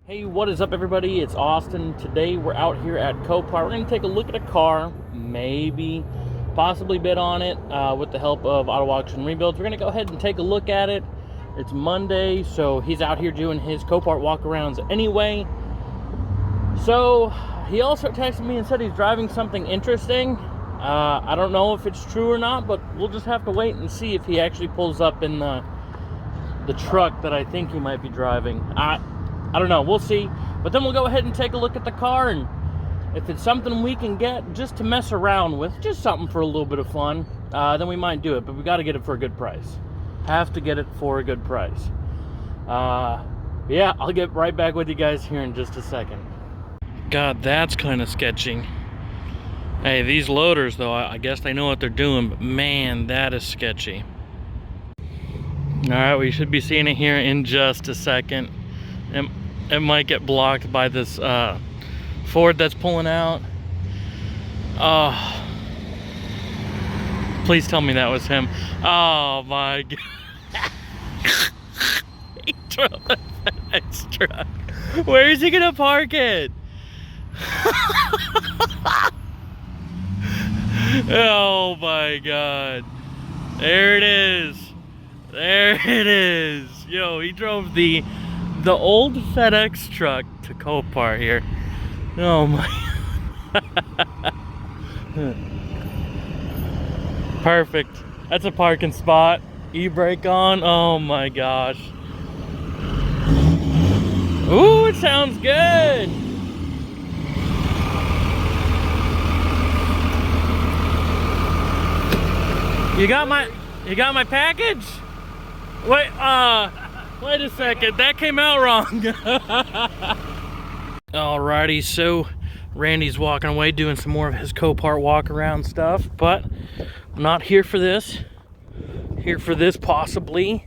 Hey, what is up everybody? It's Austin. Today we're out here at Copart. We're going to take a look at a car, possibly bid on it with the help of Auto Auction Rebuilds. We're going to go ahead and take a look at it. It's Monday, so he's out here doing his Copart walkarounds anyway. So he also texted me and said he's driving something interesting. I don't know if it's true or not, but we'll just have to wait and see if he actually pulls up in the truck that I think he might be driving. I don't know, we'll see. But then we'll go ahead and take a look at the car, and if it's something we can get just to mess around with, just something for a little bit of fun, then we might do it. But we got to get it for a good price. Have to get it for a good price. Yeah, I'll get right back with you guys here in just a second. God, that's kind of sketchy. Hey, these loaders, though, I guess they know what they're doing, but man, that is sketchy. All right, we should be seeing it here in just a second. It might get blocked by this Ford that's pulling out. Please tell me that was him. Oh my God. He drove a FedEx truck. Where is he gonna park it? Oh my God. There it is. There it is. Yo, he drove the old FedEx truck to Copart here. Oh my. Perfect. That's a parking spot. E-brake on. Oh my gosh. Ooh, it sounds good. You got my package? Wait, wait a second, that came out wrong. Alrighty, so Randy's walking away doing some more of his Copart walk around stuff, but I'm not here for this. Here for this possibly.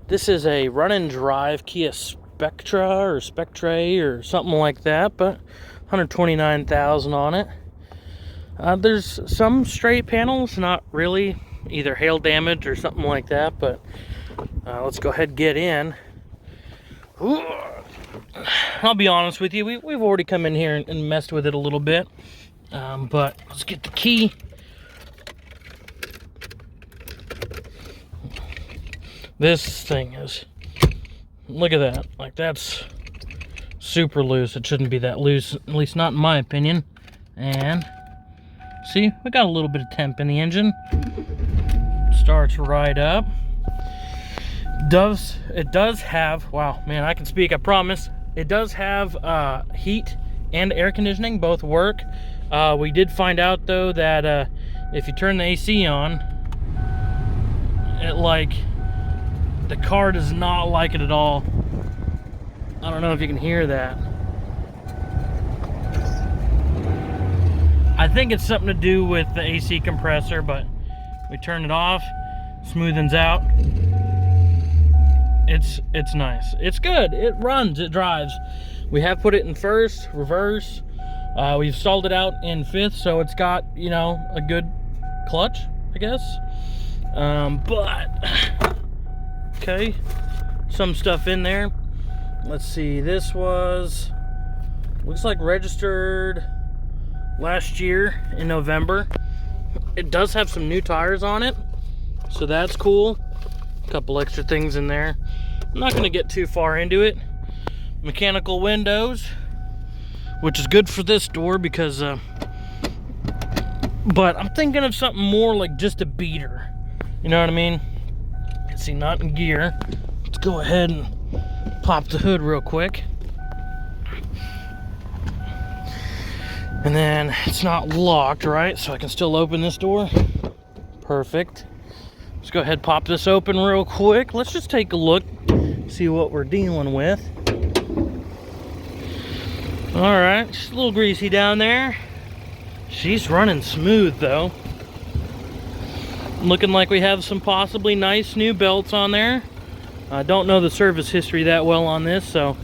This is a run and drive Kia Spectra or Spectre or something like that, but 129,000 on it. There's some straight panels, not really, either hail damage or something like that, but let's go ahead and get in. Ooh. I'll be honest with you, we've already come in here and messed with it a little bit, but let's get the key. This thing is, look at that, like that's super loose. It shouldn't be that loose, at least not in my opinion. And see, we got a little bit of temp in the engine. Starts right up. It does have, wow, man, I can speak, I promise. It does have heat and air conditioning, both work. We did find out though that if you turn the AC on, the car does not like it at all. I don't know if you can hear that. I think it's something to do with the AC compressor, but we turn it off, smoothens out. It's nice. It's good. It runs, it drives. We have put it in first, reverse. We've stalled it out in fifth, so it's got, you know, a good clutch, I guess. But okay, some stuff in there. Let's see, this was, looks like registered last year in November. It does have some new tires on it, so that's cool. A couple extra things in there. I'm not going to get too far into it. Mechanical windows, which is good for this door because but I'm thinking of something more like just a beater, you know what I mean? Let's see, not in gear. Let's go ahead and pop the hood real quick. And then it's not locked, right? So I can still open this door. Perfect. Let's go ahead and pop this open real quick. Let's just take a look, see what we're dealing with. All right, just a little greasy down there. She's running smooth though. Looking like we have some possibly nice new belts on there. I don't know the service history that well on this, so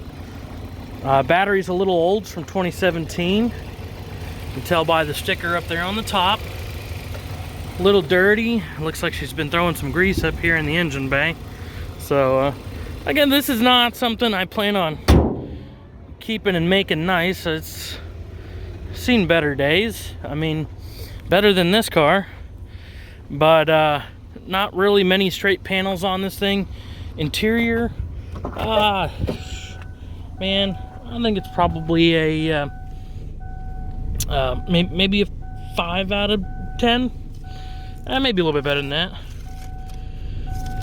battery's a little old, it's from 2017. You can tell by the sticker up there on the top. A little dirty. Looks like she's been throwing some grease up here in the engine bay. So again, this is not something I plan on keeping and making nice. It's seen better days. I mean, better than this car. But not really many straight panels on this thing. Interior, man, I think it's probably a maybe a 5 out of 10. Maybe a little bit better than that.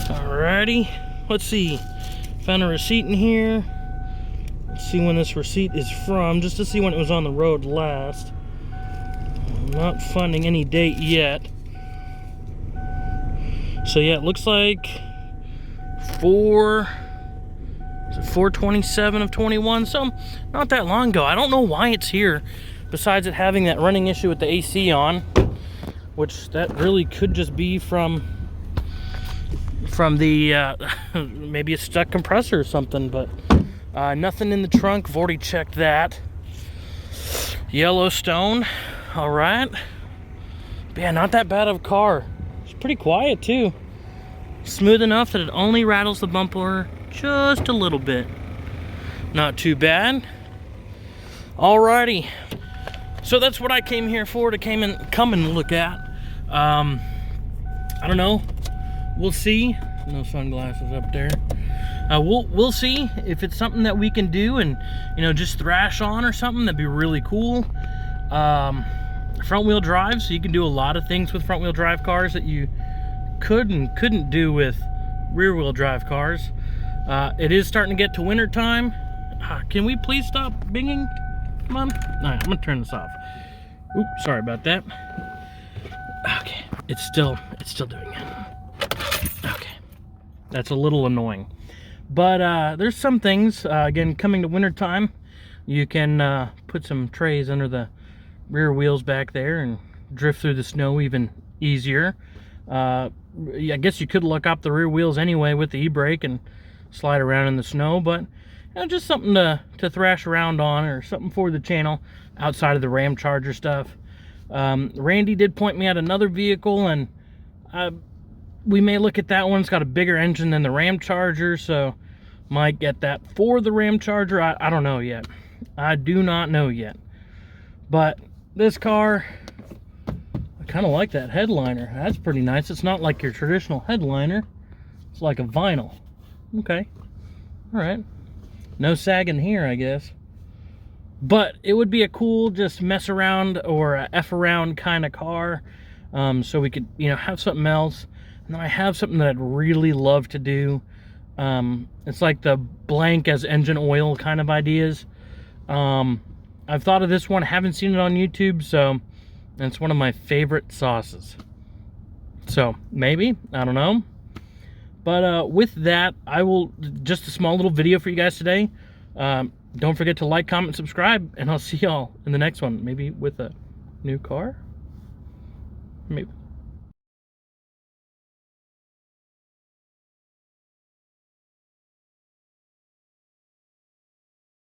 Alrighty, let's see. Found a receipt in here. Let's see when this receipt is from, just to see when it was on the road last. I'm not finding any date yet. So yeah, it looks like 4/27 of 21, so not that long ago. I don't know why it's here, besides it having that running issue with the AC on, which that really could just be from the maybe a stuck compressor or something. But nothing in the trunk. I've already checked that. Yellowstone, all right. But yeah, not that bad of a car. It's pretty quiet too. Smooth enough that it only rattles the bumper just a little bit. Not too bad. Alrighty. So that's what I came here for, to come and look at. I don't know. We'll see. No sunglasses up there. We'll see if it's something that we can do and, you know, just thrash on or something. That'd be really cool. Front wheel drive, so you can do a lot of things with front wheel drive cars that you couldn't do with rear wheel drive cars. It is starting to get to winter time. Can we please stop binging? Come on. All right, I'm gonna turn this off. Oops, sorry about that. Okay, it's still doing it. Okay, that's a little annoying. But there's some things, again, coming to winter time, you can put some trays under the rear wheels back there and drift through the snow even easier. I guess you could look up the rear wheels anyway with the e-brake and slide around in the snow, but you know, just something to thrash around on, or something for the channel outside of the Ram Charger stuff. Randy did point me at another vehicle, and we may look at that one. It's got a bigger engine than the Ram Charger, so might get that for the Ram Charger. I don't know yet. I do not know yet. But this car, I kind of like that headliner. That's pretty nice. It's not like your traditional headliner. It's like a vinyl. Okay. All right. No sagging here, I guess. But it would be a cool just mess around or a F around kind of car. So we could, you know, have something else. And then I have something that I'd really love to do. It's like the blank as engine oil kind of ideas. I've thought of this one, haven't seen it on YouTube, so it's one of my favorite sauces. So maybe, I don't know. But with that, I will, just a small little video for you guys today. Don't forget to like, comment, subscribe, and I'll see y'all in the next one. Maybe with a new car? Maybe.